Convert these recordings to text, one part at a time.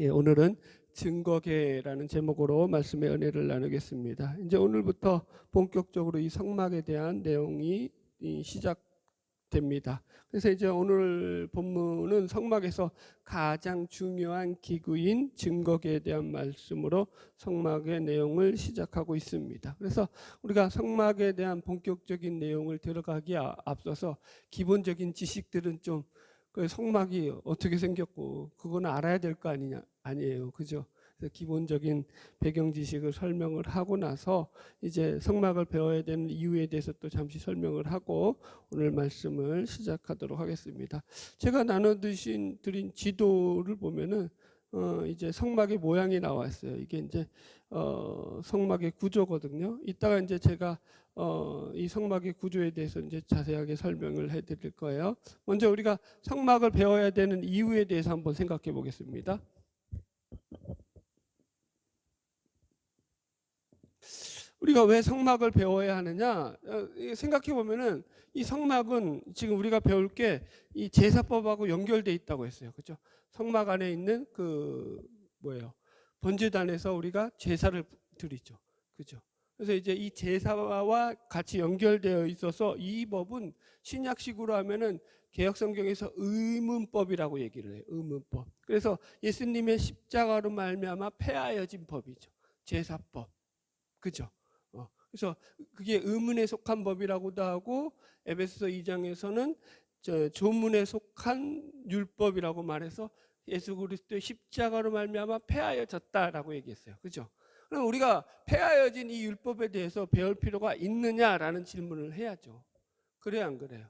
예, 오늘은 증거계라는 제목으로 말씀의 은혜를 나누겠습니다. 이제 오늘부터 본격적으로 이 성막에 대한 내용이 시작됩니다. 그래서 이제 오늘 본문은 성막에서 가장 중요한 기구인 증거계에 대한 말씀으로 성막의 내용을 시작하고 있습니다. 그래서 우리가 성막에 대한 본격적인 내용을 들어가기에 앞서서 기본적인 지식들은 좀 그 성막이 어떻게 생겼고 그거는 알아야 될 거 아니에요. 그죠? 그래서 기본적인 배경 지식을 설명을 하고 나서 이제 성막을 배워야 되는 이유에 대해서 또 잠시 설명을 하고 오늘 말씀을 시작하도록 하겠습니다. 제가 드린 지도를 보면은 이제 성막의 모양이 나왔어요. 이게 이제 성막의 구조거든요. 이따가 이제 제가 이 성막의 구조에 대해서 이제 자세하게 설명을 해드릴 거예요. 먼저 우리가 성막을 배워야 되는 이유에 대해서 한번 생각해 보겠습니다. 우리가 왜 성막을 배워야 하느냐 생각해 보면은 이 성막은 지금 우리가 배울 게 이 제사법하고 연결돼 있다고 했어요. 그렇죠? 성막 안에 있는 그 뭐예요? 번제단에서 우리가 제사를 드리죠. 그렇죠? 그래서 이제 이 제사와 같이 연결되어 있어서 이 법은 신약식으로 하면은 개역 성경에서 의문법이라고 얘기를 해요. 의문법. 그래서 예수님의 십자가로 말미암아 폐하여진 법이죠. 제사법. 그죠? 그래서 그게 의문에 속한 법이라고도 하고 에베소서 2장에서는 조문에 속한 율법이라고 말해서 예수 그리스도의 십자가로 말미암아 폐하여졌다라고 얘기했어요. 그죠? 그럼 우리가 폐하여진 이 율법에 대해서 배울 필요가 있느냐라는 질문을 해야죠. 그래요, 안 그래요?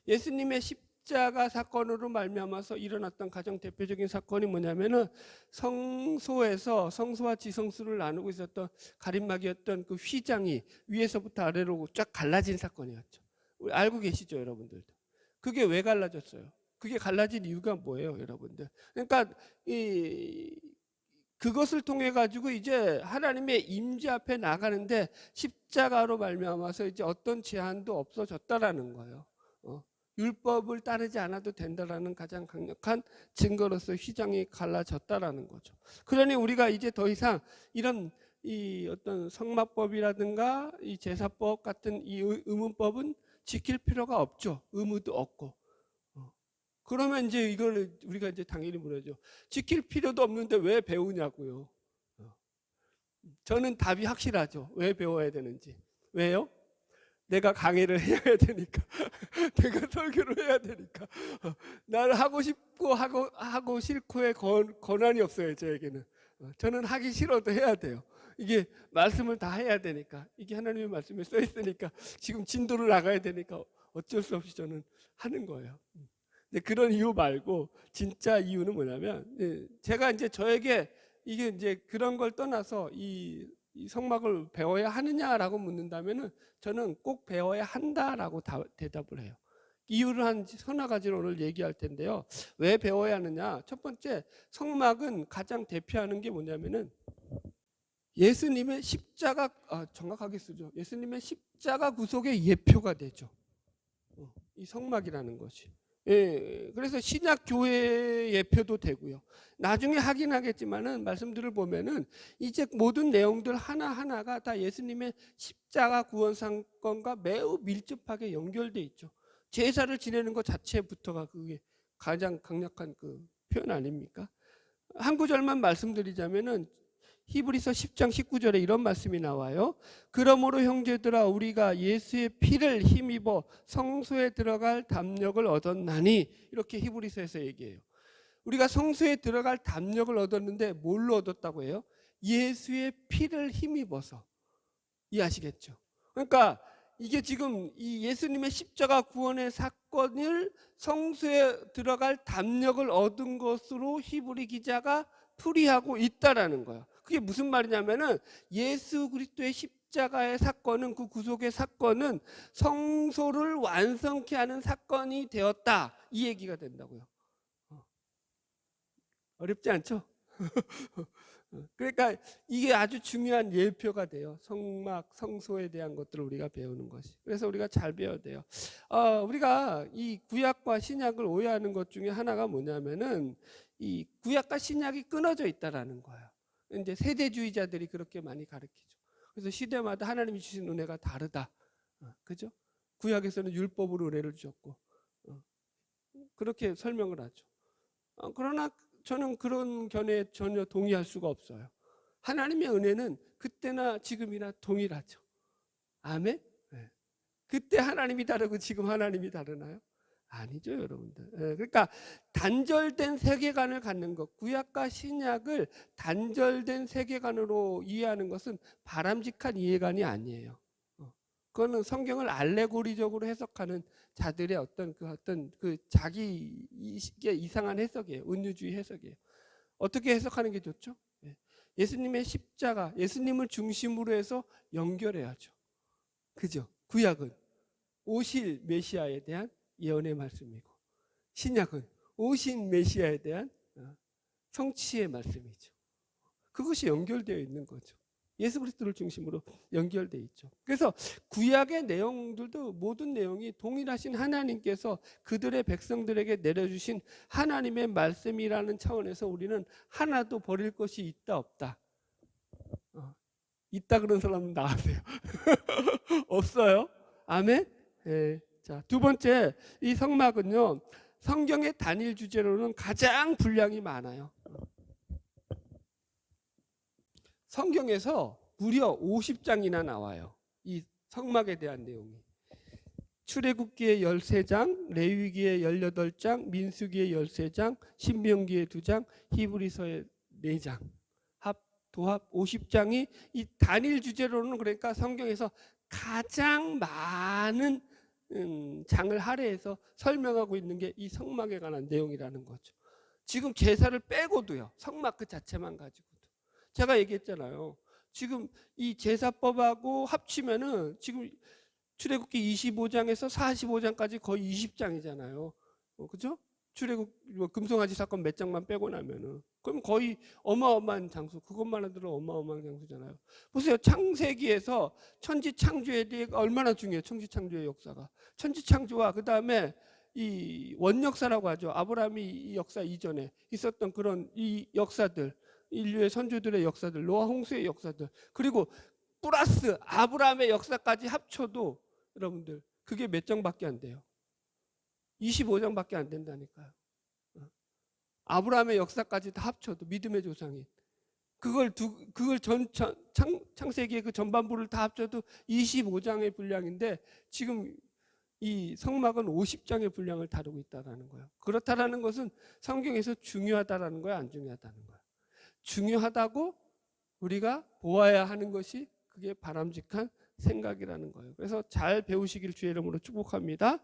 예수님의 십자가 사건으로 말미암아서 일어났던 가장 대표적인 사건이 뭐냐면은 성소에서 성소와 지성소를 나누고 있었던 가림막이었던 그 휘장이 위에서부터 아래로 쫙 갈라진 사건이었죠. 우리 알고 계시죠, 여러분들도? 그게 왜 갈라졌어요? 그게 갈라진 이유가 뭐예요, 여러분들? 그러니까 그것을 통해 가지고 이제 하나님의 임재 앞에 나가는데 십자가로 말미암아서 이제 어떤 제한도 없어졌다라는 거예요. 율법을 따르지 않아도 된다라는 가장 강력한 증거로서 휘장이 갈라졌다라는 거죠. 그러니 우리가 이제 더 이상 이런 이 어떤 성막법이라든가 이 제사법 같은 이 의문법은 지킬 필요가 없죠. 의무도 없고. 그러면 이제 이걸 우리가 이제 당연히 물어야죠. 지킬 필요도 없는데 왜 배우냐고요. 저는 답이 확실하죠. 왜 배워야 되는지. 왜요? 내가 강의를 해야 되니까. 내가 설교를 해야 되니까. 나는 하고 싶고 하고 싫고의 권한이 없어요. 저에게는. 저는 하기 싫어도 해야 돼요. 이게 말씀을 다 해야 되니까. 이게 하나님의 말씀에 써 있으니까 지금 진도를 나가야 되니까 어쩔 수 없이 저는 하는 거예요. 그런 이유 말고 진짜 이유는 뭐냐면 제가 이제 저에게 이게 이제 그런 걸 떠나서 이 성막을 배워야 하느냐라고 묻는다면은 저는 꼭 배워야 한다라고 대답을 해요. 이유를 한 서너 가지로 오늘 얘기할 텐데요. 왜 배워야 하느냐? 첫 번째, 성막은 가장 대표하는 게 뭐냐면은 예수님의 십자가, 정확하게 쓰죠. 예수님의 십자가 구속의 예표가 되죠. 이 성막이라는 것이. 예, 그래서 신약 교회의 예표도 되고요. 나중에 하긴 하겠지만은 말씀들을 보면은 이제 모든 내용들 하나하나가 다 예수님의 십자가 구원 사건과 매우 밀접하게 연결돼 있죠. 제사를 지내는 것 자체부터가 그게 가장 강력한 그 표현 아닙니까? 한 구절만 말씀드리자면은 히브리서 10장 19절에 이런 말씀이 나와요. 그러므로 형제들아 우리가 예수의 피를 힘입어 성소에 들어갈 담력을 얻었나니, 이렇게 히브리서에서 얘기해요. 우리가 성소에 들어갈 담력을 얻었는데 뭘로 얻었다고 해요? 예수의 피를 힘입어서. 이해하시겠죠? 그러니까 이게 지금 이 예수님의 십자가 구원의 사건을 성소에 들어갈 담력을 얻은 것으로 히브리 기자가 풀이하고 있다라는 거예요. 그게 무슨 말이냐면은 예수 그리스도의 십자가의 사건은, 그 구속의 사건은 성소를 완성케 하는 사건이 되었다, 이 얘기가 된다고요. 어렵지 않죠? 그러니까 이게 아주 중요한 예표가 돼요. 성막, 성소에 대한 것들을 우리가 배우는 것이. 그래서 우리가 잘 배워야 돼요. 우리가 이 구약과 신약을 오해하는 것 중에 하나가 뭐냐면은 이 구약과 신약이 끊어져 있다라는 거예요. 이제 세대주의자들이 그렇게 많이 가르치죠. 그래서 시대마다 하나님이 주신 은혜가 다르다. 그죠? 구약에서는 율법으로 은혜를 주셨고 그렇게 설명을 하죠. 그러나 저는 그런 견해에 전혀 동의할 수가 없어요. 하나님의 은혜는 그때나 지금이나 동일하죠. 아멘? 네. 그때 하나님이 다르고 지금 하나님이 다르나요? 아니죠, 여러분들. 그러니까 단절된 세계관을 갖는 것, 구약과 신약을 단절된 세계관으로 이해하는 것은 바람직한 이해관이 아니에요. 그거는 성경을 알레고리적으로 해석하는 자들의 어떤 그 자기 이상한 해석이에요. 은유주의 해석이에요. 어떻게 해석하는 게 좋죠? 예수님의 십자가, 예수님을 중심으로 해서 연결해야죠. 그죠? 구약은 오실 메시아에 대한 예언의 말씀이고, 신약은 오신 메시아에 대한 성취의 말씀이죠. 그것이 연결되어 있는 거죠. 예수 그리스도를 중심으로 연결되어 있죠. 그래서 구약의 내용들도 모든 내용이 동일하신 하나님께서 그들의 백성들에게 내려주신 하나님의 말씀이라는 차원에서 우리는 하나도 버릴 것이 있다 없다. 있다 그런 사람은 나가세요. 없어요. 아멘. 네. 자, 두 번째, 이 성막은요, 성경의 단일 주제로는 가장 분량이 많아요. 성경에서 무려 50장이나 나와요. 이 성막에 대한 내용이. 출애굽기의 13장, 레위기의 18장, 민수기의 13장, 신명기의 2장, 히브리서의 4장. 도합 50장이 이 단일 주제로는 그러니까 성경에서 가장 많은 장을 할애해서 설명하고 있는 게 이 성막에 관한 내용이라는 거죠. 지금 제사를 빼고도요. 성막 그 자체만 가지고도. 제가 얘기했잖아요. 지금 이 제사법하고 합치면은 지금 출애굽기 25장에서 45장까지 거의 20장이잖아요. 그죠? 출애굽 금송아지 사건 몇 장만 빼고 나면은 그럼 거의 어마어마한 장수, 그것만 하더라도 어마어마한 장수잖아요. 보세요. 창세기에서 천지 창조에 대해 얼마나 중요해요. 천지 창조의 역사가. 천지 창조와 그 다음에 이 원역사라고 하죠. 아브라함이 이 역사 이전에 있었던 그런 이 역사들, 인류의 선조들의 역사들, 노아 홍수의 역사들, 그리고 플러스 아브라함의 역사까지 합쳐도 여러분들 그게 몇 장밖에 안 돼요. 25장밖에 안 된다니까요. 아브라함의 역사까지 다 합쳐도 믿음의 조상인 그걸 창세기의 그 전반부를 다 합쳐도 25장의 분량인데 지금 이 성막은 50장의 분량을 다루고 있다는 거예요. 그렇다라는 것은 성경에서 중요하다라는 거야, 안 중요하다는 거야. 중요하다고 우리가 보아야 하는 것이 그게 바람직한 생각이라는 거예요. 그래서 잘 배우시길 주의 이름으로 축복합니다.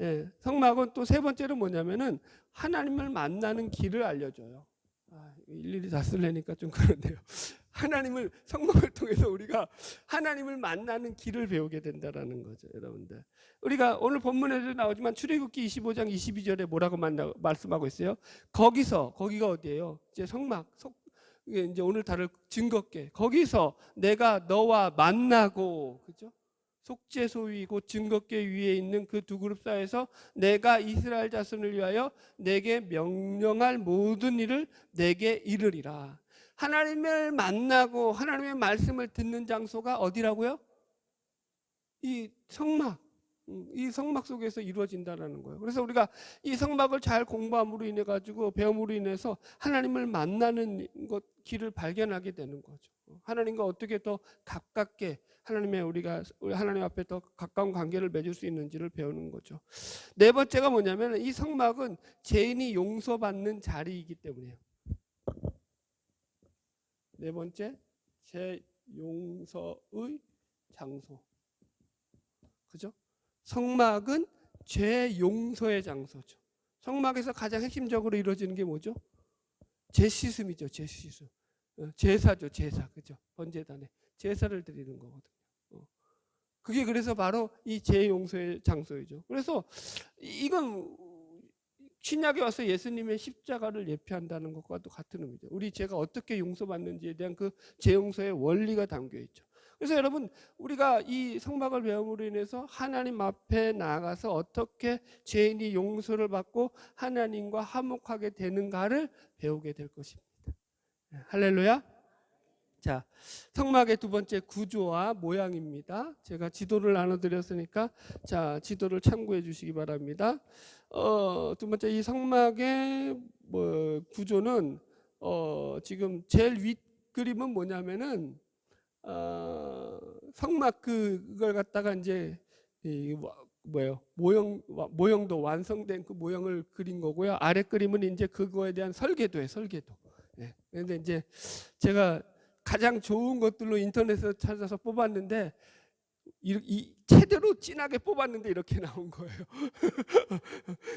예, 성막은 또 세 번째로 뭐냐면은 하나님을 만나는 길을 알려줘요. 일일이 다 쓰려니까 좀 그런데요. 하나님을 성막을 통해서 우리가 하나님을 만나는 길을 배우게 된다라는 거죠, 여러분들. 우리가 오늘 본문에도 나오지만 출애굽기 25장 22절에 뭐라고 말씀하고 있어요? 거기가 어디예요? 이제 성막, 이제 오늘 다룰 증거궤. 거기서 내가 너와 만나고, 그죠? 속죄소위 곧 증거궤 위에 있는 그 두 그룹 사이에서 내가 이스라엘 자손을 위하여 내게 명령할 모든 일을 내게 이르리라. 하나님을 만나고 하나님의 말씀을 듣는 장소가 어디라고요? 이 성막. 이 성막 속에서 이루어진다는 거예요. 그래서 우리가 이 성막을 잘 공부함으로 인해 가지고 배움으로 인해서 하나님을 만나는 것 길을 발견하게 되는 거죠. 하나님과 어떻게 더 가깝게 우리가 하나님 앞에 더 가까운 관계를 맺을 수 있는지를 배우는 거죠. 네 번째가 뭐냐면 이 성막은 죄인이 용서받는 자리이기 때문이에요. 네 번째, 죄 용서의 장소. 그죠? 성막은 죄 용서의 장소죠. 성막에서 가장 핵심적으로 이루어지는 게 뭐죠? 죄 씻음이죠. 죄 씻음. 제사죠. 제사. 그죠? 번제단에 제사를 드리는 거거든요. 그게 그래서 바로 이 죄 용서의 장소이죠. 그래서 이건 신약에 와서 예수님의 십자가를 예표한다는 것과도 같은 의미죠. 우리 죄가 어떻게 용서받는지에 대한 그 죄 용서의 원리가 담겨 있죠. 그래서 여러분, 우리가 이 성막을 배움으로 인해서 하나님 앞에 나아가서 어떻게 죄인이 용서를 받고 하나님과 화목하게 되는가를 배우게 될 것입니다. 할렐루야. 자, 성막의 두 번째 구조와 모양입니다. 제가 지도를 나눠드렸으니까 자, 지도를 참고해 주시기 바랍니다. 두 번째, 이 성막의 구조는 지금 제일 윗 그림은 뭐냐면은 성막 그걸 갖다가 이제 모형도 완성된 그 모형을 그린 거고요. 아래 그림은 이제 그거에 대한 설계도예요, 설계도. 예. 그런데 이제 제가 가장 좋은 것들로 인터넷에서 찾아서 뽑았는데 제대로 진하게 뽑았는데 이렇게 나온 거예요.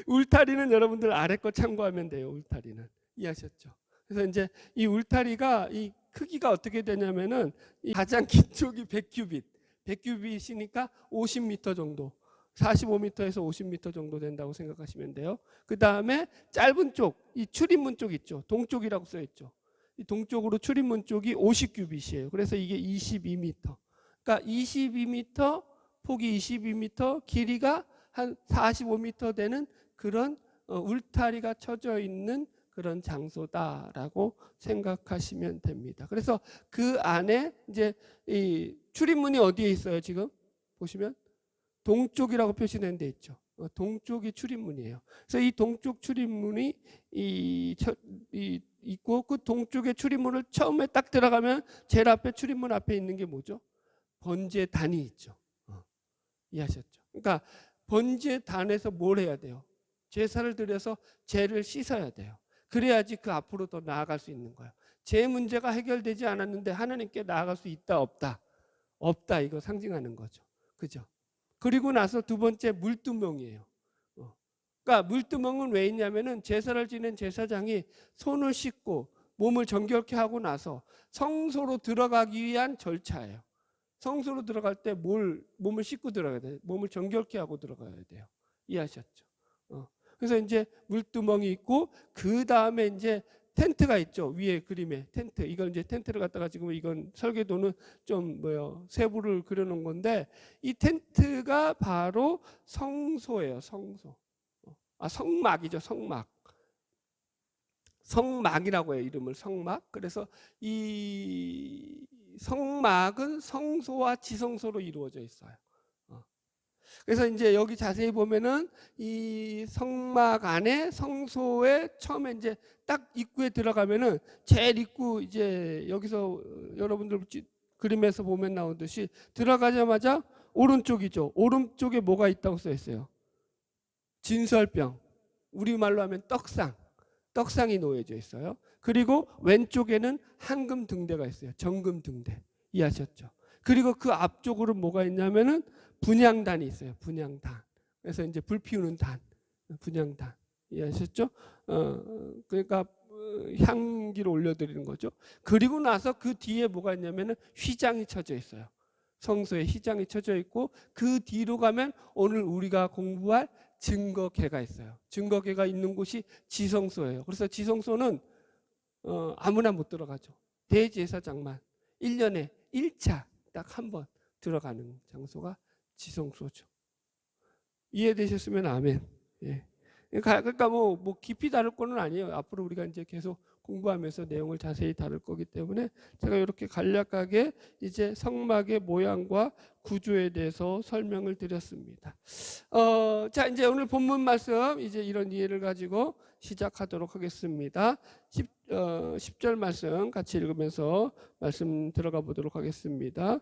울타리는 여러분들 아래 거 참고하면 돼요. 울타리는 이해하셨죠? 그래서 이제 이 울타리가 이 크기가 어떻게 되냐면은 이 가장 긴 쪽이 100큐빗, 100큐빗이니까 50m 정도, 45m에서 50m 정도 된다고 생각하시면 돼요. 그 다음에 짧은 쪽, 이 출입문 쪽 있죠. 동쪽이라고 써 있죠. 이 동쪽으로 출입문 쪽이 50큐빗이에요. 그래서 이게 22m. 그러니까 22m, 폭이 22m, 길이가 한 45m 되는 그런 울타리가 쳐져 있는 그런 장소다라고 생각하시면 됩니다. 그래서 그 안에 이제 이 출입문이 어디에 있어요? 지금 보시면 동쪽이라고 표시된 데 있죠. 동쪽이 출입문이에요. 그래서 이 동쪽 출입문이 있고 그 동쪽의 출입문을 처음에 딱 들어가면 제일 앞에 출입문 앞에 있는 게 뭐죠? 번제단이 있죠. 이해하셨죠? 그러니까 번제단에서 뭘 해야 돼요? 제사를 드려서 죄를 씻어야 돼요. 그래야지 그 앞으로 더 나아갈 수 있는 거예요. 죄 문제가 해결되지 않았는데 하나님께 나아갈 수 있다 없다? 없다, 이거 상징하는 거죠. 그죠? 그리고 나서 두 번째 물두멍이에요. 그러니까 물두멍은 왜 있냐면은 제사를 지낸 제사장이 손을 씻고 몸을 정결케 하고 나서 성소로 들어가기 위한 절차예요. 성소로 들어갈 때 몸을 씻고 들어가야 돼요. 몸을 정결케 하고 들어가야 돼요. 이해하셨죠? 그래서 이제 물두멍이 있고 그 다음에 이제 텐트가 있죠. 위에 그림에 텐트. 이걸 이제 텐트를 갖다가 지금 이건 설계도는 좀 세부를 그려놓은 건데 이 텐트가 바로 성소예요. 성소. 성막이죠. 성막. 성막이라고 해요. 이름을 성막. 그래서 이 성막은 성소와 지성소로 이루어져 있어요. 그래서 이제 여기 자세히 보면은 이 성막 안에 성소에 처음에 이제 딱 입구에 들어가면은 제일 입구 이제 여기서 여러분들 그림에서 보면 나오듯이 들어가자마자 오른쪽이죠. 오른쪽에 뭐가 있다고 써 있어요? 진설병. 우리말로 하면 떡상이 놓여져 있어요. 그리고 왼쪽에는 황금 등대가 있어요. 정금 등대. 이해하셨죠? 그리고 그 앞쪽으로 뭐가 있냐면은 분향단이 있어요. 분향단. 그래서 이제 불 피우는 단, 분향단. 이해하셨죠? 그러니까 향기를 올려드리는 거죠. 그리고 나서 그 뒤에 뭐가 있냐면은 휘장이 쳐져 있어요. 성소에 휘장이 쳐져 있고 그 뒤로 가면 오늘 우리가 공부할 증거궤가 있어요. 증거궤가 있는 곳이 지성소예요. 그래서 지성소는 아무나 못 들어가죠. 대제사장만 1년에 1차 딱 한 번 들어가는 장소가 지성소죠. 이해되셨으면 아멘. 예. 그러니까 뭐 깊이 다룰 거는 아니에요. 앞으로 우리가 이제 계속 공부하면서 내용을 자세히 다룰 거기 때문에 제가 이렇게 간략하게 이제 성막의 모양과 구조에 대해서 설명을 드렸습니다. 자, 이제 오늘 본문 말씀 이제 이런 이해를 가지고 시작하도록 하겠습니다. 10절 말씀 같이 읽으면서 말씀 들어가 보도록 하겠습니다.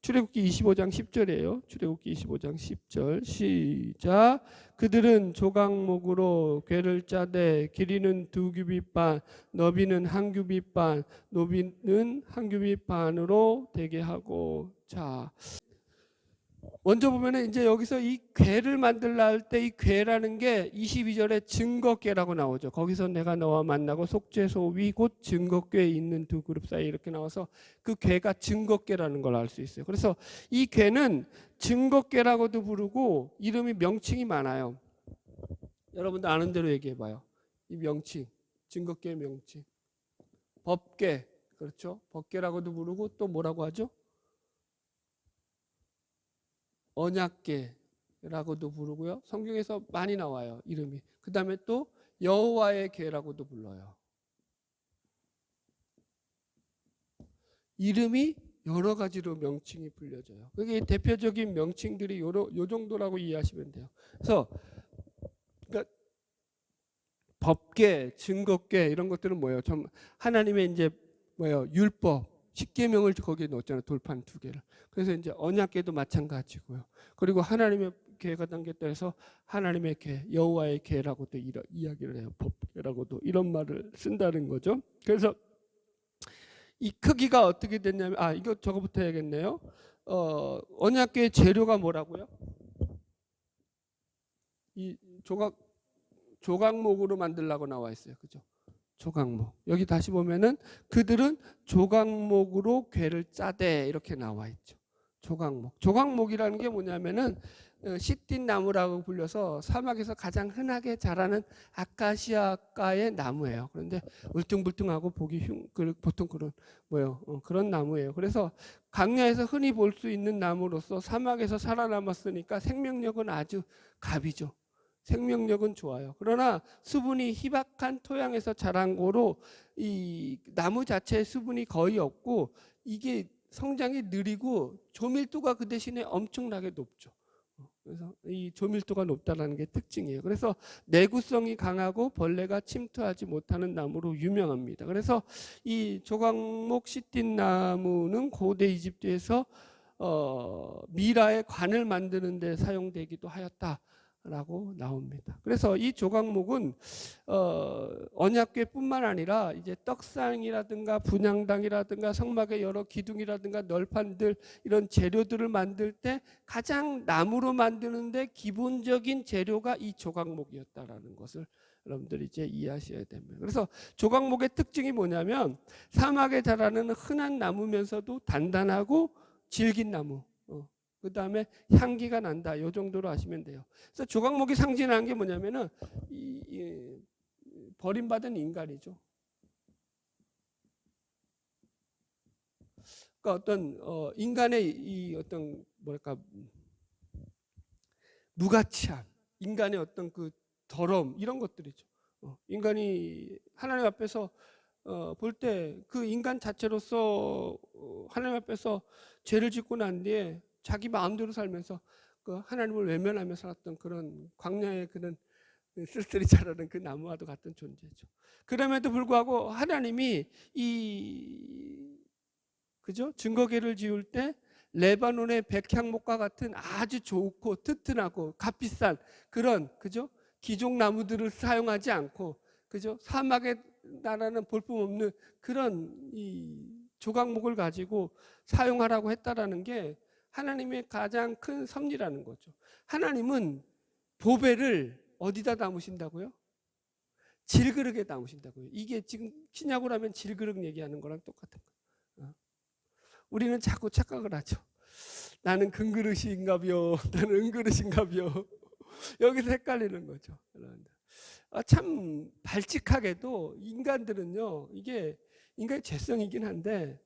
출애굽기 25장 10절이에요. 출애굽기 25장 10절 시작. 그들은 조각목으로 궤를 짜되 길이는 2규빗 반, 너비는 1규빗 반, 높이는 1규빗 반으로 되게 하고. 자, 먼저 보면은 이제 여기서 이 궤를 만들라 할 때 이 궤라는 게 22절에 증거궤라고 나오죠. 거기서 내가 너와 만나고 속죄소 위 곧 증거궤에 있는 두 그룹 사이 이렇게 나와서 그 궤가 증거궤라는 걸 알 수 있어요. 그래서 이 궤는 증거궤라고도 부르고 이름이 명칭이 많아요. 여러분들 아는 대로 얘기해 봐요. 이 명칭, 증거궤의 명칭. 법궤, 그렇죠? 법궤라고도 부르고 또 뭐라고 하죠? 언약궤라고도 부르고요. 성경에서 많이 나와요, 이름이. 그 다음에 또 여호와의 궤라고도 불러요. 이름이 여러 가지로 명칭이 불려져요. 그게 대표적인 명칭들이 요 정도라고 이해하시면 돼요. 그래서 그러니까 법궤, 증거궤 이런 것들은 뭐예요? 좀 하나님의 이제 뭐예요? 율법, 십계명을 거기에 넣었잖아요. 돌판 두 개를. 그래서 이제 언약궤도 마찬가지고요. 그리고 하나님의 궤가 담겼다 해서 하나님의 궤, 여호와의 궤라고도 이야기를 해요. 법궤라고도 이런 말을 쓴다는 거죠. 그래서 이 크기가 어떻게 됐냐면 이거 저거부터 해야겠네요. 언약궤의 재료가 뭐라고요? 이 조각목으로 만들라고 나와 있어요. 그죠? 조각목. 여기 다시 보면은 그들은 조각목으로 궤를 짜대 이렇게 나와 있죠. 조각목. 조각목이라는 게 뭐냐면은 시띠 나무라고 불려서 사막에서 가장 흔하게 자라는 아카시아과의 나무예요. 그런데 울퉁불퉁하고 보기 보통 그런 그런 나무예요. 그래서 광야에서 흔히 볼 수 있는 나무로서 사막에서 살아남았으니까 생명력은 아주 갑이죠. 생명력은 좋아요. 그러나 수분이 희박한 토양에서 자란 거로 이 나무 자체의 수분이 거의 없고 이게 성장이 느리고 조밀도가 그 대신에 엄청나게 높죠. 그래서 이 조밀도가 높다는 게 특징이에요. 그래서 내구성이 강하고 벌레가 침투하지 못하는 나무로 유명합니다. 그래서 이 조각목 시띠 나무는 고대 이집트에서 미라의 관을 만드는 데 사용되기도 하였다라고 나옵니다. 그래서 이 조각목은 언약궤뿐만 아니라 이제 떡상이라든가 분향당이라든가 성막의 여러 기둥이라든가 널판들 이런 재료들을 만들 때 가장 나무로 만드는데 기본적인 재료가 이 조각목이었다라는 것을 여러분들이 이제 이해하셔야 됩니다. 그래서 조각목의 특징이 뭐냐면 사막에 자라는 흔한 나무면서도 단단하고 질긴 나무. 그 다음에 향기가 난다. 이 정도로 아시면 돼요. 그래서 조각목이 상징하는 게 뭐냐면은 버림받은 인간이죠. 그러니까 어떤 인간의 이 어떤 뭐랄까 무가치함, 인간의 어떤 그 더러움 이런 것들이죠. 인간이 하나님 앞에서 볼 때 그 인간 자체로서 하나님 앞에서 죄를 짓고 난 뒤에 자기 마음대로 살면서 그 하나님을 외면하며 살았던 그런 광야의 그런 쓸쓸히 자라는 그 나무와도 같은 존재죠. 그럼에도 불구하고 하나님이 이 그죠? 증거궤를 지을 때 레바논의 백향목과 같은 아주 좋고 튼튼하고 값비싼 그런 그죠? 기종 나무들을 사용하지 않고 그죠? 사막에 나라는 볼품없는 그런 이 조각목을 가지고 사용하라고 했다라는 게 하나님의 가장 큰 섭리라는 거죠. 하나님은 보배를 어디다 담으신다고요? 질그릇에 담으신다고요. 이게 지금 신약으로 하면 질그릇 얘기하는 거랑 똑같은 거예요. 우리는 자꾸 착각을 하죠. 나는 금그릇인가벼, 나는 은그릇인가벼. 여기서 헷갈리는 거죠. 참 발칙하게도 인간들은요, 이게 인간의 죄성이긴 한데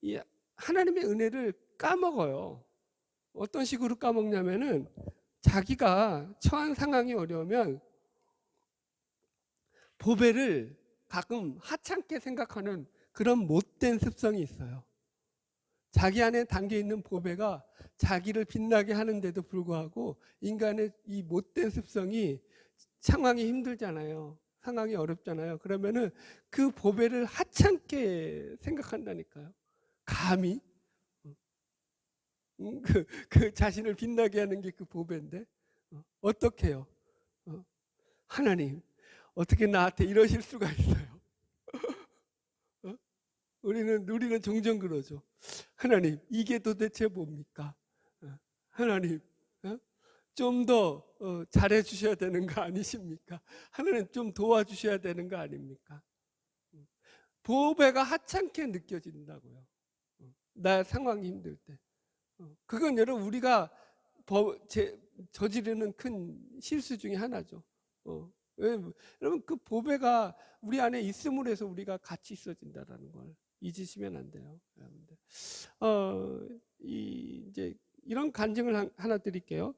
이 하나님의 은혜를 까먹어요. 어떤 식으로 까먹냐면은 자기가 처한 상황이 어려우면 보배를 가끔 하찮게 생각하는 그런 못된 습성이 있어요. 자기 안에 담겨 있는 보배가 자기를 빛나게 하는데도 불구하고 인간의 이 못된 습성이 상황이 힘들잖아요. 상황이 어렵잖아요. 그러면은 그 보배를 하찮게 생각한다니까요. 감히 그 자신을 빛나게 하는 게 그 보배인데 어떻게 해요? 하나님 어떻게 나한테 이러실 수가 있어요? 우리는 종종 그러죠. 하나님 이게 도대체 뭡니까? 하나님 좀 더 잘해 주셔야 되는 거 아니십니까? 하나님 좀 도와주셔야 되는 거 아닙니까? 보배가 하찮게 느껴진다고요. 나 상황이 힘들 때. 그건 여러분 우리가 저지르는 큰 실수 중에 하나죠. 여러분 그 보배가 우리 안에 있음으로 해서 우리가 같이 있어진다는 걸 잊으시면 안 돼요, 여러분들. 이제 이런 간증을 하나 드릴게요.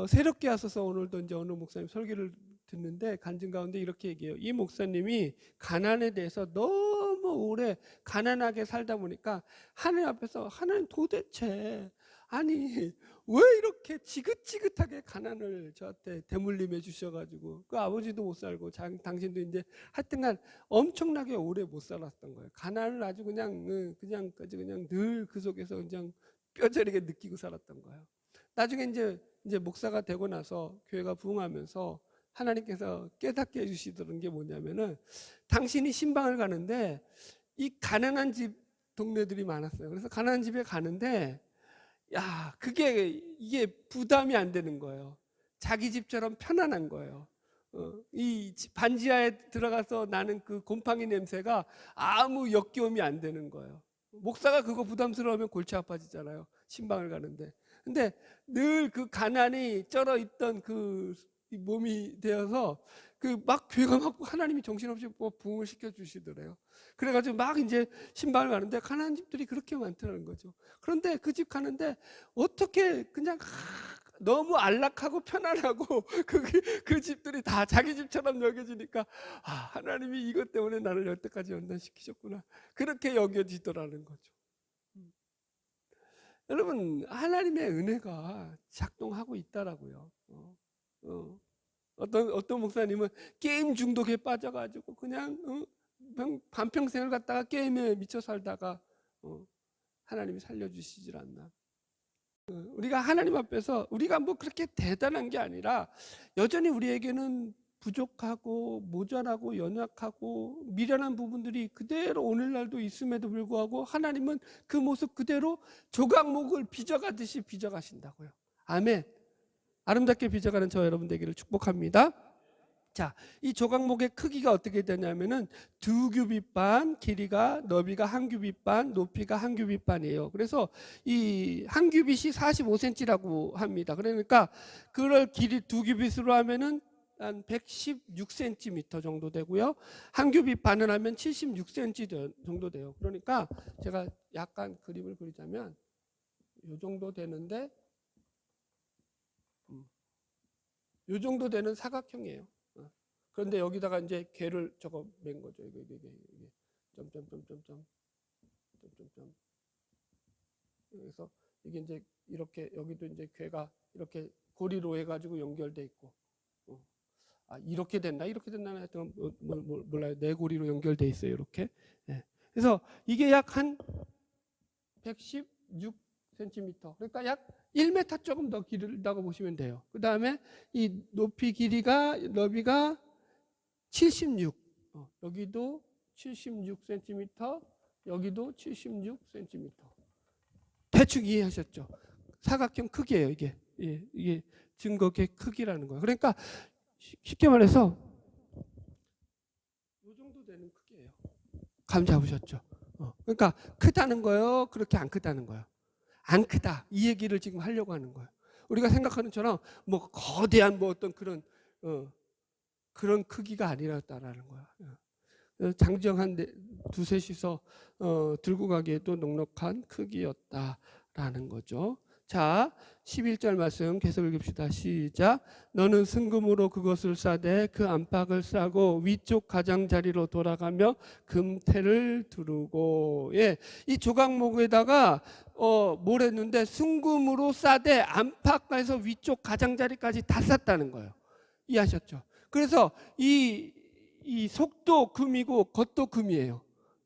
새롭게 하셔서 오늘도 이제 어느 목사님 설교를 듣는데 간증 가운데 이렇게 얘기해요. 이 목사님이 가난에 대해서 너무 오래 가난하게 살다 보니까 하나님 앞에서 하나님 도대체 아니 왜 이렇게 지긋지긋하게 가난을 저한테 대물림해 주셔가지고 그 아버지도 못 살고 당신도 이제 하여튼간 엄청나게 오래 못 살았던 거예요. 가난을 아주 그냥 늘 그 속에서 그냥 뼈저리게 느끼고 살았던 거예요. 나중에 이제 목사가 되고 나서 교회가 부흥하면서 하나님께서 깨닫게 해주시던 게 뭐냐면은 당신이 신방을 가는데 이 가난한 집 동네들이 많았어요. 그래서 가난한 집에 가는데 야 이게 부담이 안 되는 거예요. 자기 집처럼 편안한 거예요. 이 반지하에 들어가서 나는 그 곰팡이 냄새가 아무 역겨움이 안 되는 거예요. 목사가 그거 부담스러우면 골치 아파지잖아요. 신방을 가는데. 근데 늘 그 가난이 쩔어 있던 그 몸이 되어서 그 막 교회가 막 하나님이 정신없이 부흥을 시켜 주시더래요. 그래가지고 막 이제 신방을 가는데 가난한 집들이 그렇게 많더라는 거죠. 그런데 그 집 가는데 어떻게 그냥 너무 안락하고 편안하고 그 집들이 다 자기 집처럼 여겨지니까 하나님이 이것 때문에 나를 여태까지 연단시키셨구나 그렇게 여겨지더라는 거죠. 여러분 하나님의 은혜가 작동하고 있다라고요. 어떤 목사님은 게임 중독에 빠져가지고 그냥 반평생을 갖다가 게임에 미쳐 살다가 하나님이 살려주시질 않나. 우리가 하나님 앞에서 우리가 뭐 그렇게 대단한 게 아니라 여전히 우리에게는 부족하고 모자라고 연약하고 미련한 부분들이 그대로 오늘날도 있음에도 불구하고 하나님은 그 모습 그대로 조각목을 빚어가듯이 빚어가신다고요. 아멘. 아름답게 빚어가는 저 여러분 되기를 축복합니다. 자, 이 조각목의 크기가 어떻게 되냐면은 2규빗 반, 길이가 너비가 1규빗 반, 높이가 1규빗 반이에요. 그래서 이 1규빗이 45cm라고 합니다. 그러니까 그걸 길이 2규빗으로 하면은 한 116cm 정도 되고요. 1규빗 반을 하면 76cm 정도 돼요. 그러니까 제가 약간 그림을 그리자면 이 정도 되는데 이 정도 되는 사각형이에요. 그런데 여기다가 이제 개를 저거 맨 거죠. 이게 점점점점점. 그래서 이게 이제 이렇게 여기도 이제 괴가 이렇게 고리로 해가지고 연결돼 있고. 이렇게 됐나 하여튼 몰라요. 네 고리로 연결돼 있어요. 이렇게. 네. 그래서 이게 약 한 116cm. 그러니까 약 1m 조금 더 길다고 보시면 돼요. 그 다음에 이 높이 길이가 너비가 76. 여기도 76cm, 여기도 76cm. 대충 이해하셨죠? 사각형 크기예요, 이게. 예, 이게 증거의 크기라는 거예요. 그러니까 쉽게 말해서 이 정도 되는 크기예요. 감 잡으셨죠? 그러니까 크다는 거예요, 그렇게 안 크다는 거예요. 안 크다 이 얘기를 지금 하려고 하는 거예요. 우리가 생각하는 처럼 뭐 거대한 뭐 어떤 그런 크기가 아니었다라는 거야. 장정한 두셋이서 들고 가기에도 넉넉한 크기였다라는 거죠. 자, 11절 말씀 계속 읽읍시다. 시작. 너는 순금으로 그것을 싸되 그 안팎을 싸고 위쪽 가장자리로 돌아가며 금태를 두르고. 예, 이 조각목에다가 뭘 했는데 순금으로 싸되 안팎에서 위쪽 가장자리까지 다 쌌다는 거예요. 이해하셨죠? 그래서 이 속도 금이고 겉도 금이에요.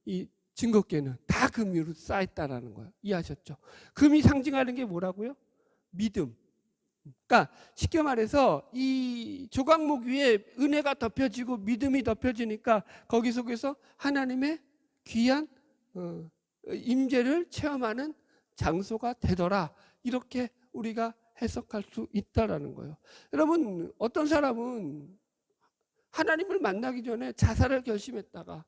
이 증거궤는 다 금으로 쌓였다라는 거예요. 이해하셨죠? 금이 상징하는 게 뭐라고요? 믿음. 그러니까 쉽게 말해서 이 조각목 위에 은혜가 덮여지고 믿음이 덮여지니까 거기 속에서 하나님의 귀한 임재를 체험하는 장소가 되더라. 이렇게 우리가 해석할 수 있다라는 거예요. 여러분 어떤 사람은 하나님을 만나기 전에 자살을 결심했다가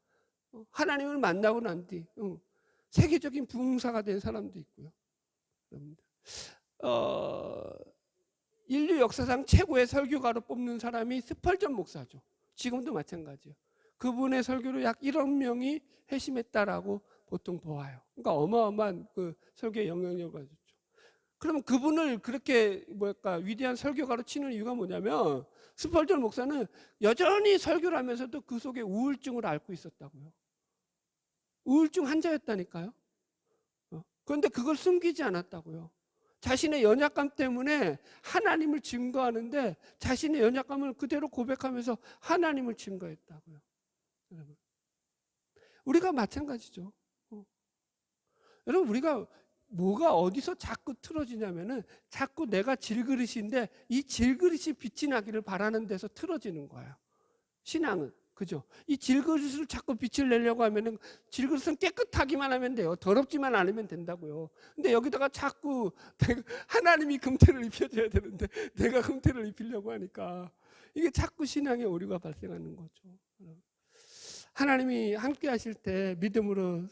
하나님을 만나고 난 뒤 세계적인 부흥사가 된 사람도 있고요. 인류 역사상 최고의 설교가로 뽑는 사람이 스펄전 목사죠. 지금도 마찬가지예요. 그분의 설교로 약 1억 명이 회심했다라고 보통 보아요. 그러니까 어마어마한 그 설교의 영향력을 가졌죠. 그러면 그분을 그렇게 위대한 설교가로 치는 이유가 뭐냐면 스펄전 목사는 여전히 설교를 하면서도 그 속에 우울증을 앓고 있었다고요. 우울증 환자였다니까요. 그런데 그걸 숨기지 않았다고요. 자신의 연약감 때문에 하나님을 증거하는데 자신의 연약감을 그대로 고백하면서 하나님을 증거했다고요. 여러분, 우리가 마찬가지죠. 여러분, 우리가 뭐가 어디서 자꾸 틀어지냐면은 자꾸 내가 질그릇인데 이 질그릇이 빛이 나기를 바라는 데서 틀어지는 거예요. 신앙은. 그죠? 이 질그릇을 자꾸 빛을 내려고 하면은 질그릇은 깨끗하기만 하면 돼요. 더럽지만 않으면 된다고요. 근데 여기다가 자꾸 하나님이 금태를 입혀줘야 되는데 내가 금태를 입히려고 하니까 이게 자꾸 신앙의 오류가 발생하는 거죠. 하나님이 함께 하실 때 믿음으로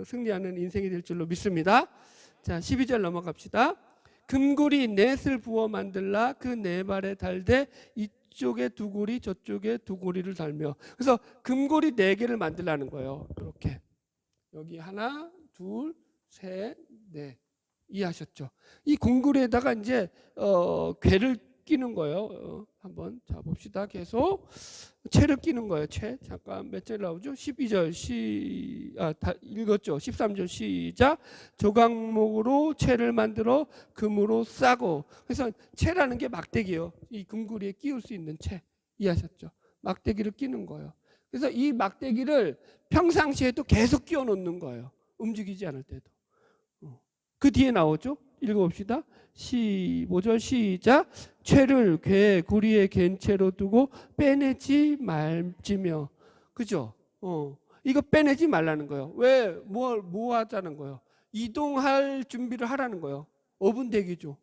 승리하는 인생이 될 줄로 믿습니다. 자, 12절 넘어갑시다. 금고리 넷을 부어 만들라 그 네 발에 달되 이쪽에 두 고리 저쪽에 두 고리를 달며. 그래서 금고리 네 개를 만들라는 거예요. 이렇게 여기 하나 둘 셋 넷 이해하셨죠? 이 공구리에다가 이제 괴를 끼는 거예요. 한번 자 봅시다. 계속 채를 끼는 거예요. 채. 잠깐 몇 절 나오죠? 12절 다 읽었죠? 13절 시작. 조각목으로 채를 만들어 금으로 싸고. 그래서 채라는 게 막대기예요. 이 금구리에 끼울 수 있는 채. 이해하셨죠? 막대기를 끼는 거예요. 그래서 이 막대기를 평상시에도 계속 끼워 놓는 거예요. 움직이지 않을 때도. 그 뒤에 나오죠? 읽어봅시다. 15절 시작. 채를 괴 구리에 갠 채로 두고 빼내지 말지며. 그죠? 이거 빼내지 말라는 거예요. 왜? 뭐 하자는 거예요? 이동할 준비를 하라는 거예요. 5분 대기죠.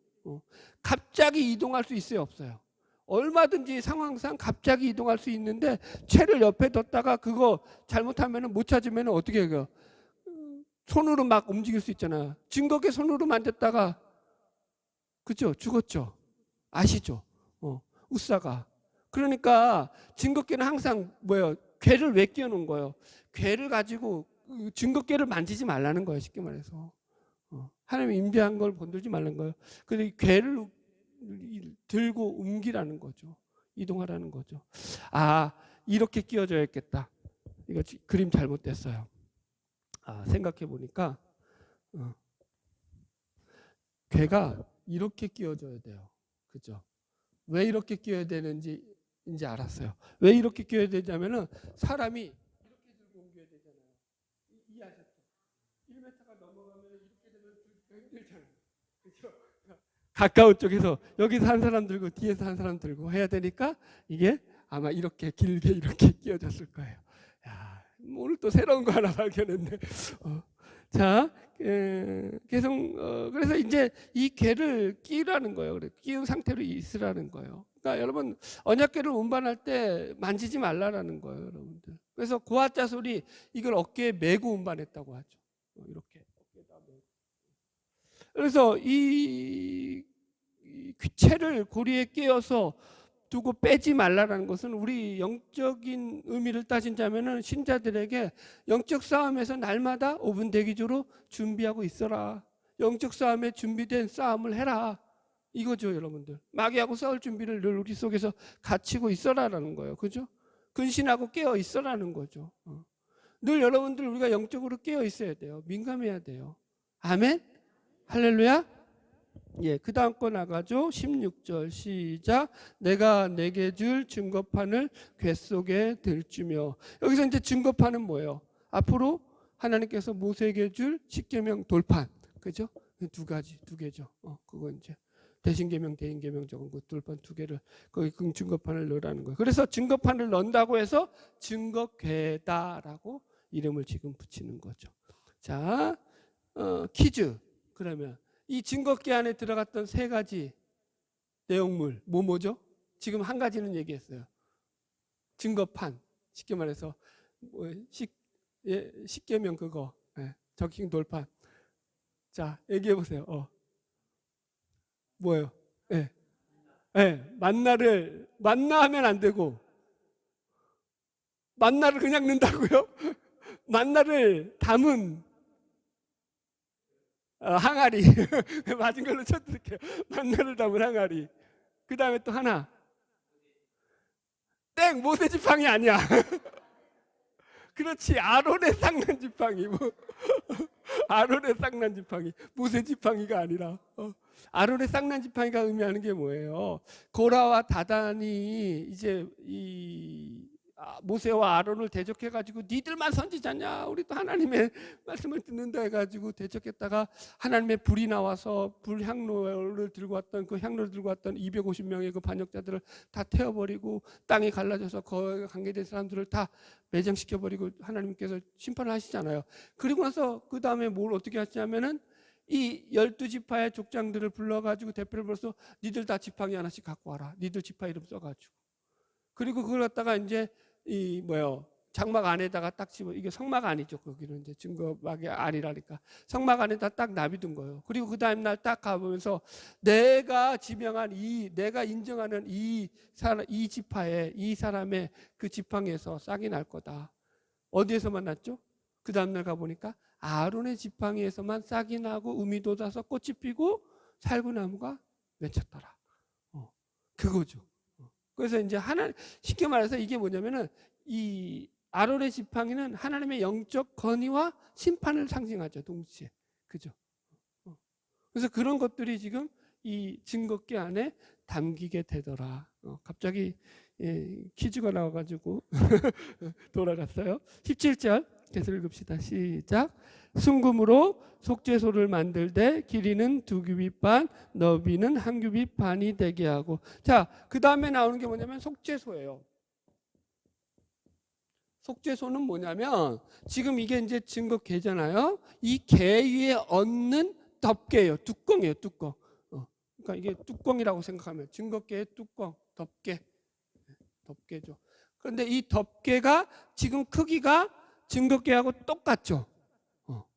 갑자기 이동할 수 있어요? 없어요? 얼마든지 상황상 갑자기 이동할 수 있는데 채를 옆에 뒀다가 그거 잘못하면 못 찾으면 어떻게 해요? 손으로 막 움직일 수 있잖아요. 증거계 손으로 만졌다가 그죠? 죽었죠. 아시죠? 우사가. 그러니까 증거계는 항상 뭐예요? 괴를 왜 끼워놓은 거예요? 괴를 가지고 증거계를 만지지 말라는 거예요. 쉽게 말해서. 하나님 임재한 걸 건들지 말라는 거예요. 그래서 괴를 들고 옮기라는 거죠. 이동하라는 거죠. 아, 이렇게 끼워줘야겠다. 이거 그림 잘못됐어요. 생각해 보니까 괴가 이렇게 끼워줘야 돼요. 그죠? 왜 이렇게 끼워야 되는지 이제 알았어요. 왜 이렇게 끼워야 되냐면은 사람이 이렇게 들고 옮겨야 되잖아요. 이해하셨죠? 1m가 넘어가면 이렇게 되면 힘들잖아요. 그죠? 가까운 쪽에서 여기서 한 사람 들고 뒤에서 한 사람 들고 해야 되니까 이게 아마 이렇게 길게 이렇게 끼워졌을 거예요. 야, 오늘 또 새로운 거 하나 발견했네. 자, 계속 그래서 이제 이 괴를 끼라는 거예요. 끼운 상태로 있으라는 거예요. 그러니까 여러분 언약궤를 운반할 때 만지지 말라라는 거예요, 여러분들. 그래서 고아자 소리 이걸 어깨에 메고 운반했다고 하죠. 이렇게 어깨에다 메고. 그래서 이 귀체를 고리에 끼워서 두고 빼지 말라라는 것은 우리 영적인 의미를 따진다면은 신자들에게 영적 싸움에서 날마다 5분 대기조로 준비하고 있어라. 영적 싸움에 준비된 싸움을 해라. 이거죠, 여러분들. 마귀하고 싸울 준비를 늘 우리 속에서 갖추고 있어라라는 거예요. 그죠? 근신하고 깨어 있어라는 거죠. 늘 여러분들 우리가 영적으로 깨어 있어야 돼요. 민감해야 돼요. 아멘. 할렐루야. 예, 그 다음 거 나가죠. 16절 시작. 내가 내게 줄 증거판을 궤 속에 들주며. 여기서 이제 증거판은 뭐예요? 앞으로 하나님께서 모세에게 줄 십계명 돌판. 그죠? 두 개죠. 그거 이제 대신계명, 대인계명 적은 그 돌판 두 개를 거기 증거판을 넣으라는 거예요. 그래서 증거판을 넣는다고 해서 증거궤다라고 이름을 지금 붙이는 거죠. 자, 퀴즈. 그러면 이 증거궤 안에 들어갔던 세 가지 내용물 뭐죠? 지금 한 가지는 얘기했어요. 증거판. 쉽게 말해서 십계명 그거. 적힌 돌판. 자, 얘기해 보세요. 뭐예요? 만나 하면 안 되고 만나를 그냥 넣는다고요? 만나를 담은 항아리. 맞은 걸로 쳐드릴게요. 만나를 담은 항아리. 그 다음에 또 하나. 땡! 모세 지팡이 아니야. 그렇지. 아론의 쌍난 지팡이. 뭐. 아론의 쌍난 지팡이. 모세 지팡이가 아니라. 아론의 쌍난 지팡이가 의미하는 게 뭐예요? 고라와 다단이 이제 이 모세와 아론을 대적해가지고 니들만 선지자냐? 우리 또 하나님의 말씀을 듣는다 해가지고 대적했다가 하나님의 불이 나와서 불 향로를 들고 왔던 그 향로를 들고 왔던 250명의 그 반역자들을 다 태워버리고 땅이 갈라져서 거기에 관계된 사람들을 다 매장시켜버리고 하나님께서 심판을 하시잖아요. 그리고 나서 그 다음에 뭘 어떻게 하시냐면은 이 12지파의 족장들을 불러가지고 대표를 불러서 니들 다 지팡이 하나씩 갖고 와라. 니들 지파 이름 써가지고. 그리고 그걸 갖다가 이제 이 뭐요 장막 안에다가 딱 집어, 이게 성막 아니죠. 거기는 이제 증거막이 아니라니까 성막 안에다 딱 놔비둔 거예요. 그리고 그 다음 날 딱 가보면서 내가 지명한 내가 인정하는 이 지파의 이 사람의 그 지팡이에서 싹이 날 거다. 어디에서 만났죠? 그 다음 날 가보니까 아론의 지팡이에서만 싹이 나고 음이 돋아서 꽃이 피고 살구나무가 맺혔더라. 그거죠. 그래서 이제 쉽게 말해서 이게 뭐냐면은 이 아론의 지팡이는 하나님의 영적 건의와 심판을 상징하죠. 동시에. 그죠? 그래서 그런 것들이 지금 이 증거궤 안에 담기게 되더라. 갑자기 퀴즈가 나와가지고 돌아갔어요. 17절 계속 읽읍시다. 시작. 순금으로 속죄소를 만들되 길이는 2규빗 반, 너비는 1규빗 반이 되게 하고. 자, 그 다음에 나오는 게 뭐냐면 속죄소예요. 속죄소는 뭐냐면 지금 이게 이제 증거궤잖아요. 이 궤 위에 얹는 덮개예요. 뚜껑이에요. 뚜껑. 그러니까 이게 뚜껑이라고 생각하면 증거궤의 뚜껑, 덮개죠. 그런데 이 덮개가 지금 크기가 증거궤하고 똑같죠.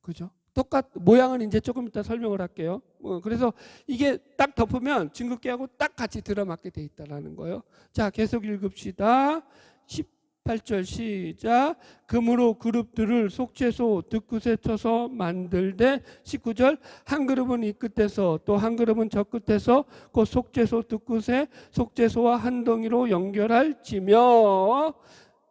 그죠? 모양은 이제 조금 이따 설명을 할게요. 그래서 이게 딱 덮으면 증거궤하고 딱 같이 들어맞게 돼 있다라는 거예요. 자, 계속 읽읍시다. 18절 시작. 금으로 그룹들을 속죄소 득끝에 쳐서 만들되 19절 한 그룹은 이 끝에서 또 한 그룹은 저 끝에서 그 속죄소 득끝에 속죄소와 한 덩이로 연결할지며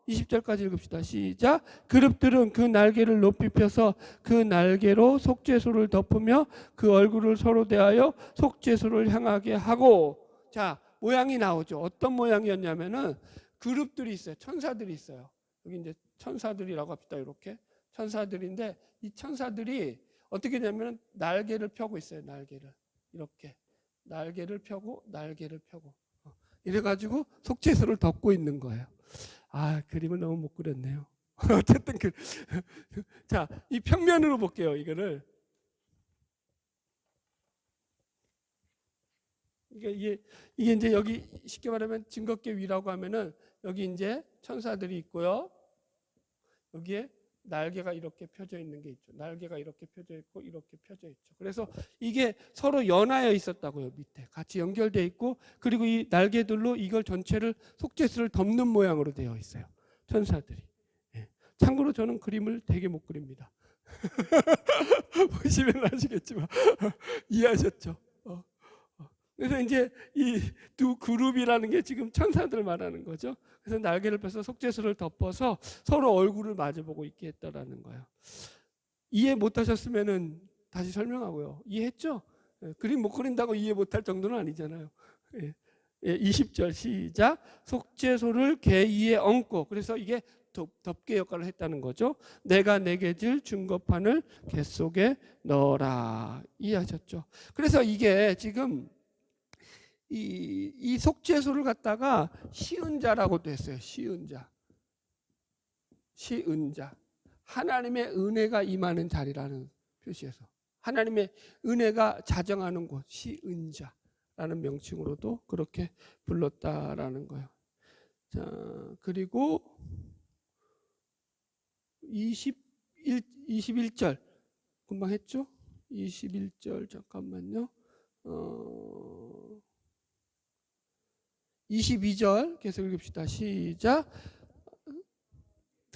20절까지 읽읍시다. 시작. 그룹들은 그 날개를 높이 펴서 그 날개로 속죄소를 덮으며 그 얼굴을 서로 대하여 속죄소를 향하게 하고. 자, 모양이 나오죠. 어떤 모양이었냐면은 그룹들이 있어요. 천사들이 있어요. 여기 이제 천사들이라고 합시다. 이렇게 천사들인데 이 천사들이 어떻게 되냐면 날개를 펴고 있어요. 날개를 이렇게 날개를 펴고 이래가지고 속죄소를 덮고 있는 거예요. 그림을 너무 못 그렸네요. 어쨌든 자, 이 평면으로 볼게요. 이거를 이게 이제 여기 쉽게 말하면 증거궤 위라고 하면은 여기 이제 천사들이 있고요. 여기에 날개가 이렇게 펴져 있는 게 있죠. 날개가 이렇게 펴져 있고 이렇게 펴져 있죠. 그래서 이게 서로 연하여 있었다고요. 밑에 같이 연결되어 있고, 그리고 이 날개들로 이걸 전체를 속죄소를 덮는 모양으로 되어 있어요. 천사들이. 참고로 저는 그림을 되게 못 그립니다. 보시면 아시겠지만 이해하셨죠? 그래서 이제 이 두 그룹이라는 게 지금 천사들 말하는 거죠. 그래서 날개를 펴서 속죄소를 덮어서 서로 얼굴을 마주보고 있게 했다라는 거예요. 이해 못하셨으면은 다시 설명하고요. 이해했죠? 그림 못 그린다고 이해 못할 정도는 아니잖아요. 20절 시작. 속죄소를 궤 위에 얹고, 그래서 이게 덮개 역할을 했다는 거죠. 내가 내게 줄 증거판을 궤 속에 넣어라. 이해하셨죠? 그래서 이게 지금 이 속죄소를 갖다가 시은자라고도 했어요. 시은자. 하나님의 은혜가 임하는 자리라는 표시에서 하나님의 은혜가 자정하는 곳, 시은자라는 명칭으로도 그렇게 불렀다라는 거예요. 자, 그리고 21절 금방 했죠? 21절 잠깐만요. 22절 계속 읽읍시다. 시작.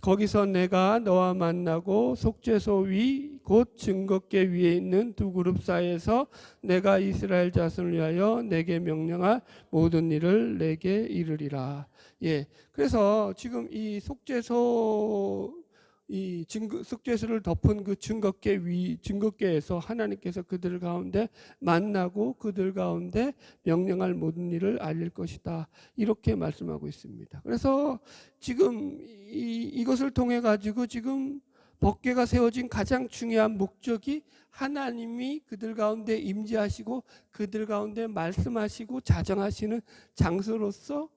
거기서 내가 너와 만나고 속죄소 위 곧 증거궤 위에 있는 두 그룹 사이에서 내가 이스라엘 자손을 위하여 내게 명령할 모든 일을 내게 이르리라. 예, 그래서 지금 이 속죄소 이 속죄소를 덮은 그 증거궤에서 하나님께서 그들 가운데 만나고 그들 가운데 명령할 모든 일을 알릴 것이다. 이렇게 말씀하고 있습니다. 그래서 지금 이것을 통해 가지고 지금 법궤가 세워진 가장 중요한 목적이 하나님이 그들 가운데 임재하시고 그들 가운데 말씀하시고 자정하시는 장소로서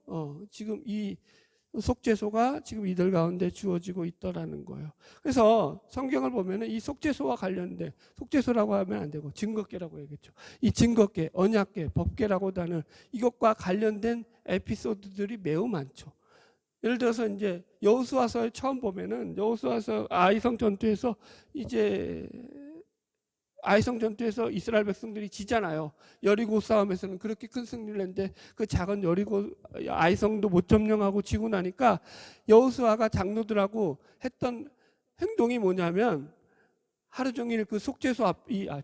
지금 이 속죄소가 지금 이들 가운데 주어지고 있더라는 거예요. 그래서 성경을 보면은 이 속죄소와 관련된, 속죄소라고 하면 안 되고 증거궤라고 해야겠죠. 이 증거궤, 언약궤, 법궤라고 하는 이것과 관련된 에피소드들이 매우 많죠. 예를 들어서 이제 여호수아서에 처음 보면은 여호수아서 아이성 전투에서 이스라엘 백성들이 지잖아요. 여리고 싸움에서는 그렇게 큰 승리를 했는데 그 작은 여리고 아이성도 못 점령하고 지고 나니까 여호수아가 장로들하고 했던 행동이 뭐냐면 하루 종일 그 속죄소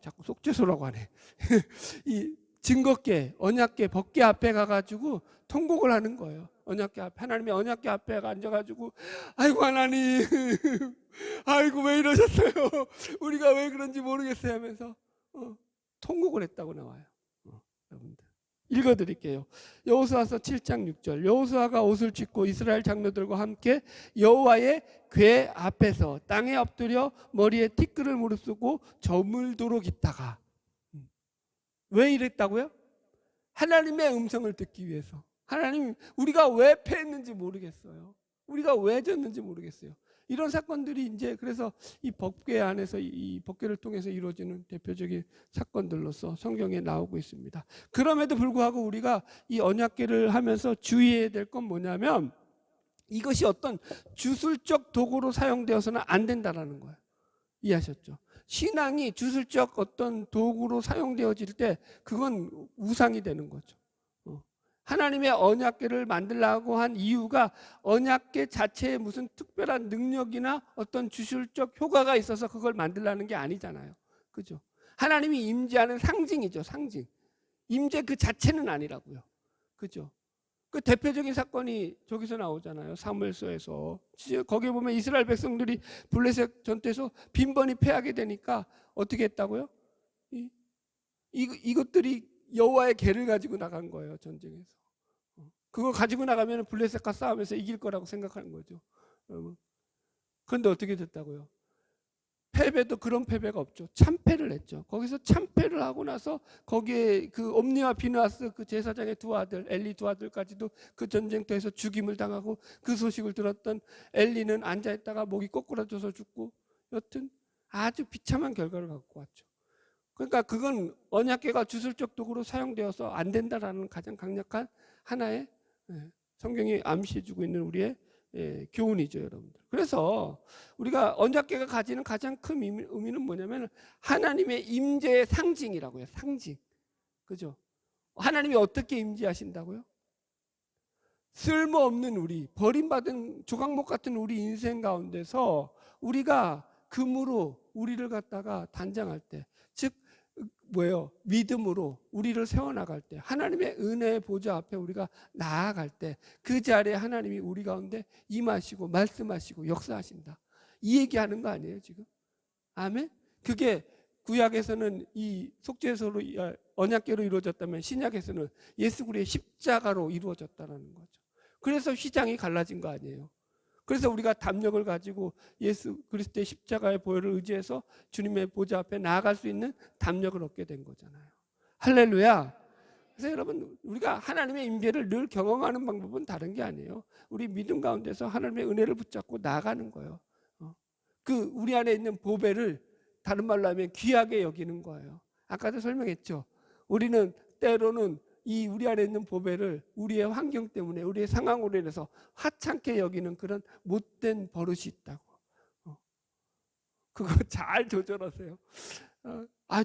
자꾸 속죄소라고 하네. 이 증거궤, 언약궤, 법궤 앞에 가가지고 통곡을 하는 거예요. 언약궤 앞에, 하나님의 언약궤 앞에 앉아가지고 아이고 하나님, 아이고 왜 이러셨어요? 우리가 왜 그런지 모르겠어요 하면서 통곡을 했다고 나와요. 여러분들 읽어드릴게요. 여호수아서 7장 6절. 여호수아가 옷을 찢고 이스라엘 장로들과 함께 여호와의 궤 앞에서 땅에 엎드려 머리에 티끌을 무릅쓰고 저물도록 있다가. 왜 이랬다고요? 하나님의 음성을 듣기 위해서. 하나님, 우리가 왜 패했는지 모르겠어요. 우리가 왜 졌는지 모르겠어요. 이런 사건들이 이제 그래서 이 법궤 안에서 이 법궤를 통해서 이루어지는 대표적인 사건들로서 성경에 나오고 있습니다. 그럼에도 불구하고 우리가 이 언약궤를 하면서 주의해야 될 건 뭐냐면 이것이 어떤 주술적 도구로 사용되어서는 안 된다라는 거예요. 이해하셨죠? 신앙이 주술적 어떤 도구로 사용되어질 때 그건 우상이 되는 거죠. 하나님의 언약궤를 만들라고 한 이유가 언약궤 자체에 무슨 특별한 능력이나 어떤 주술적 효과가 있어서 그걸 만들라는 게 아니잖아요. 그죠? 하나님이 임재하는 상징이죠. 상징. 임재 그 자체는 아니라고요. 그죠? 그 대표적인 사건이 저기서 나오잖아요. 사무엘서에서. 거기에 보면 이스라엘 백성들이 블레셋 전투에서 빈번히 패하게 되니까 어떻게 했다고요? 이것들이 여호와의 궤를 가지고 나간 거예요. 전쟁에서. 그거 가지고 나가면 블레셋과 싸우면서 이길 거라고 생각하는 거죠. 그런데 어떻게 됐다고요? 패배도 그런 패배가 없죠. 참패를 했죠. 거기서 참패를 하고 나서 거기에 그 옴니와 비느하스 그 제사장의 두 아들, 엘리 두 아들까지도 그 전쟁터에서 죽임을 당하고 그 소식을 들었던 엘리는 앉아있다가 목이 꼬꾸라져서 죽고 여튼 아주 비참한 결과를 갖고 왔죠. 그러니까 그건 언약궤가 주술적 도구로 사용되어서 안 된다라는 가장 강력한 하나의 성경이 암시해주고 있는 우리의 교훈이죠, 여러분들. 그래서 우리가 언약궤가 가지는 가장 큰 의미는 뭐냐면 하나님의 임재의 상징이라고요. 상징. 그죠? 하나님이 어떻게 임재하신다고요? 쓸모없는 우리, 버림받은 조각목 같은 우리 인생 가운데서 우리가 금으로 우리를 갖다가 단장할 때, 즉 뭐예요? 믿음으로 우리를 세워나갈 때, 하나님의 은혜의 보좌 앞에 우리가 나아갈 때 그 자리에 하나님이 우리 가운데 임하시고 말씀하시고 역사하신다. 이 얘기하는 거 아니에요 지금? 아멘? 그게 구약에서는 이 속죄소로 언약궤로 이루어졌다면 신약에서는 예수 그리스도의 십자가로 이루어졌다는 거죠. 그래서 휘장이 갈라진 거 아니에요. 그래서 우리가 담력을 가지고 예수 그리스도의 십자가의 보혈을 의지해서 주님의 보좌 앞에 나아갈 수 있는 담력을 얻게 된 거잖아요. 할렐루야. 그래서 여러분 우리가 하나님의 임재를 늘 경험하는 방법은 다른 게 아니에요. 우리 믿음 가운데서 하나님의 은혜를 붙잡고 나아가는 거예요. 그 우리 안에 있는 보배를 다른 말로 하면 귀하게 여기는 거예요. 아까도 설명했죠. 우리는 때로는 이 우리 안에 있는 보배를 우리의 환경 때문에 우리의 상황으로 인해서 하찮게 여기는 그런 못된 버릇이 있다고. 그거 잘 조절하세요.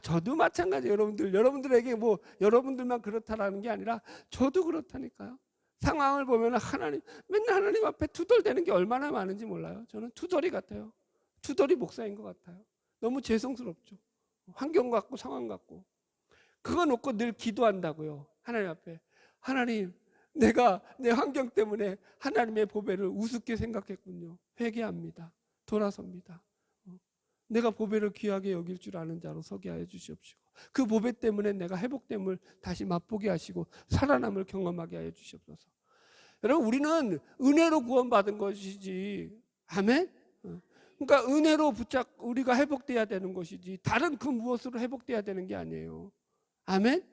저도 마찬가지. 여러분들에게 뭐 여러분들만 그렇다라는 게 아니라 저도 그렇다니까요. 상황을 보면 하나님, 맨날 하나님 앞에 투덜대는 게 얼마나 많은지 몰라요. 저는 투덜이 같아요. 투덜이 목사인 것 같아요. 너무 죄송스럽죠. 환경 같고 상황 같고. 그거 놓고 늘 기도한다고요. 하나님 앞에. 하나님, 내가 내 환경 때문에 하나님의 보배를 우습게 생각했군요. 회개합니다. 돌아섭니다. 내가 보배를 귀하게 여길 줄 아는 자로 서게 하여 주시옵시고, 그 보배 때문에 내가 회복됨을 다시 맛보게 하시고 살아남을 경험하게 하여 주시옵소서. 여러분, 우리는 은혜로 구원받은 것이지. 아멘? 그러니까 은혜로 우리가 회복돼야 되는 것이지 다른 그 무엇으로 회복돼야 되는 게 아니에요. 아멘?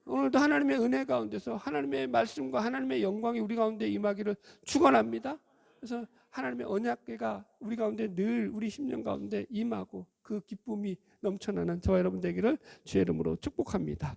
오늘도 하나님의 은혜 가운데서 하나님의 말씀과 하나님의 영광이 우리 가운데 임하기를 축원합니다. 그래서 하나님의 언약궤가 우리 가운데 늘 우리 심령 가운데 임하고 그 기쁨이 넘쳐나는 저와 여러분 되기를 주의 이름으로 축복합니다.